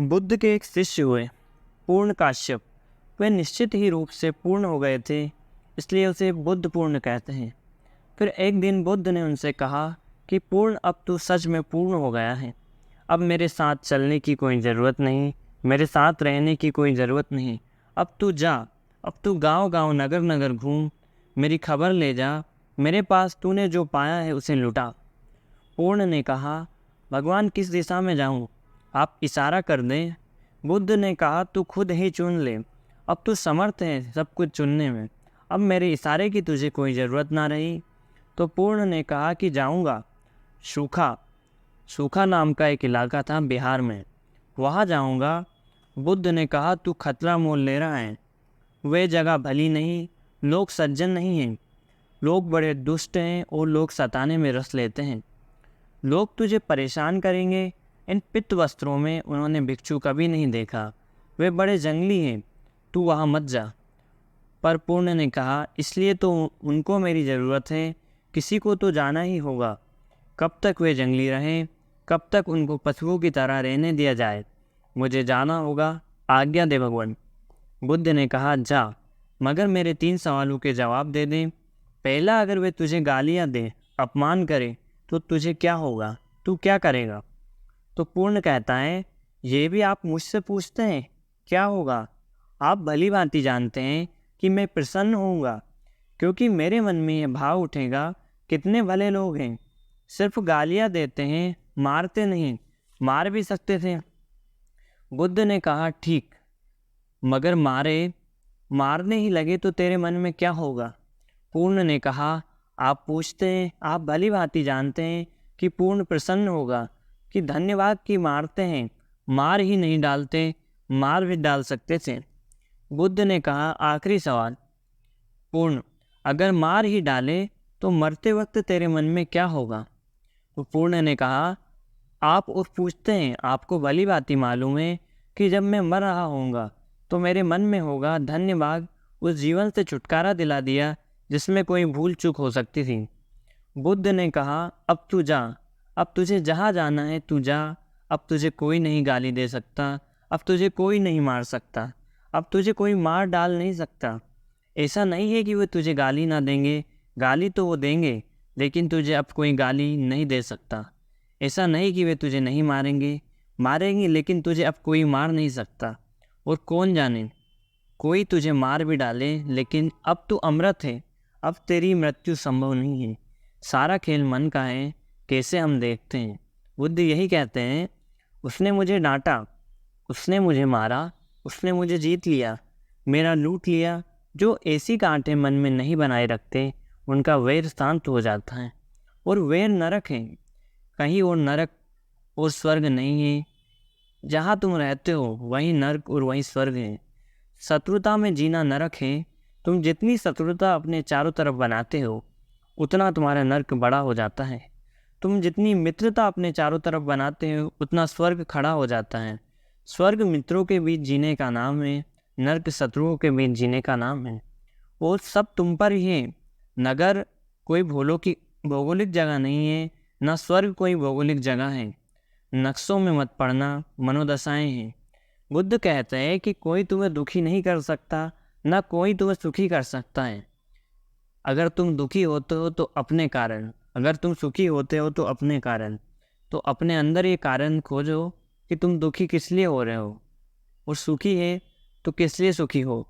बुद्ध के एक शिष्य हुए पूर्ण काश्यप। वे निश्चित ही रूप से पूर्ण हो गए थे, इसलिए उसे बुद्ध पूर्ण कहते हैं। फिर एक दिन बुद्ध ने उनसे कहा कि पूर्ण, अब तू सच में पूर्ण हो गया है। अब मेरे साथ चलने की कोई ज़रूरत नहीं, मेरे साथ रहने की कोई ज़रूरत नहीं। अब तू जा, अब तू गांव गांव नगर नगर घूम, मेरी खबर ले जा, मेरे पास तूने जो पाया है उसे लुटा। पूर्ण ने कहा, भगवान किस दिशा में जाऊं? आप इशारा कर दें। बुद्ध ने कहा, तू खुद ही चुन ले, अब तू समर्थ है सब कुछ चुनने में, अब मेरे इशारे की तुझे कोई ज़रूरत ना रही। तो पूर्ण ने कहा कि जाऊंगा। सूखा सूखा नाम का एक इलाका था बिहार में, वहाँ जाऊंगा। बुद्ध ने कहा, तू खतरा मोल ले रहा है, वे जगह भली नहीं, लोग सज्जन नहीं हैं, लोग बड़े दुष्ट हैं और लोग सताने में रस लेते हैं, लोग तुझे परेशान करेंगे। इन पित्त वस्त्रों में उन्होंने भिक्षु कभी नहीं देखा, वे बड़े जंगली हैं, तू वहाँ मत जा। पर पूर्ण ने कहा, इसलिए तो उनको मेरी ज़रूरत है, किसी को तो जाना ही होगा। कब तक वे जंगली रहें, कब तक उनको पशुओं की तरह रहने दिया जाए? मुझे जाना होगा, आज्ञा दे भगवान। बुद्ध ने कहा, जा, मगर मेरे 3 सवालों के जवाब दे दें। पहला, अगर वे तुझे गालियाँ दें, अपमान करें, तो तुझे क्या होगा, तू क्या करेगा? तो पूर्ण कहता है, ये भी आप मुझसे पूछते हैं, क्या होगा? आप भली भांति जानते हैं कि मैं प्रसन्न होऊंगा, क्योंकि मेरे मन में यह भाव उठेगा, कितने भले लोग हैं, सिर्फ गालियाँ देते हैं, मारते नहीं, मार भी सकते थे। बुद्ध ने कहा, ठीक, मगर मारने ही लगे तो तेरे मन में क्या होगा? पूर्ण ने कहा, आप पूछते हैं, आप भली भांति जानते हैं कि पूर्ण प्रसन्न होगा, कि धन्यवाद की मारते हैं, मार ही नहीं डालते, मार भी डाल सकते थे। बुद्ध ने कहा, आखिरी सवाल। पूर्ण, अगर मार ही डाले तो मरते वक्त तेरे मन में क्या होगा? तो पूर्ण ने कहा, आप और पूछते हैं, आपको भली भांति मालूम है कि जब मैं मर रहा होऊंगा तो मेरे मन में होगा, धन्यवाद, उस जीवन से छुटकारा दिला दिया जिसमें कोई भूल चूक हो सकती थी। बुद्ध ने कहा, अब तू जा, अब तुझे जहाँ जाना है तू जा, अब तुझे कोई नहीं गाली दे सकता, अब तुझे कोई नहीं मार सकता, अब तुझे कोई मार डाल नहीं सकता। ऐसा नहीं है कि वे तुझे गाली ना देंगे, गाली तो वो देंगे, लेकिन तुझे अब कोई गाली नहीं दे सकता। ऐसा नहीं कि वे तुझे नहीं मारेंगे, लेकिन तुझे अब कोई मार नहीं सकता। और कौन जाने, कोई तुझे मार भी डाले, लेकिन अब तू अमृत है, अब तेरी मृत्यु संभव नहीं है। सारा खेल मन का है, कैसे हम देखते हैं। बुद्ध यही कहते हैं, उसने मुझे डांटा, उसने मुझे मारा, उसने मुझे जीत लिया, मेरा लूट लिया। जो ऐसी कांटे मन में नहीं बनाए रखते, उनका वैर शांत हो जाता है। और वैर नरक है, कहीं और नरक और स्वर्ग नहीं है। जहाँ तुम रहते हो वहीं नरक और वहीं स्वर्ग है। शत्रुता में जीना नरक है। तुम जितनी शत्रुता अपने चारों तरफ बनाते हो, उतना तुम्हारा नरक बड़ा हो जाता है। तुम जितनी मित्रता अपने चारों तरफ बनाते हो, उतना स्वर्ग खड़ा हो जाता है। स्वर्ग मित्रों के बीच जीने का नाम है, नरक शत्रुओं के बीच जीने का नाम है। वो सब तुम पर ही है। नगर कोई भौगोलिक जगह नहीं है, न स्वर्ग कोई भौगोलिक जगह है। नक्शों में मत पड़ना, मनोदशाएं हैं। बुद्ध कहते हैं कि कोई तुम्हें दुखी नहीं कर सकता, न कोई तुम्हें सुखी कर सकता है। अगर तुम दुखी होते हो तो अपने कारण, अगर तुम सुखी होते हो तो अपने कारण। तो अपने अंदर ये कारण खोजो कि तुम दुखी किस लिए हो रहे हो, और सुखी है तो किस लिए सुखी हो।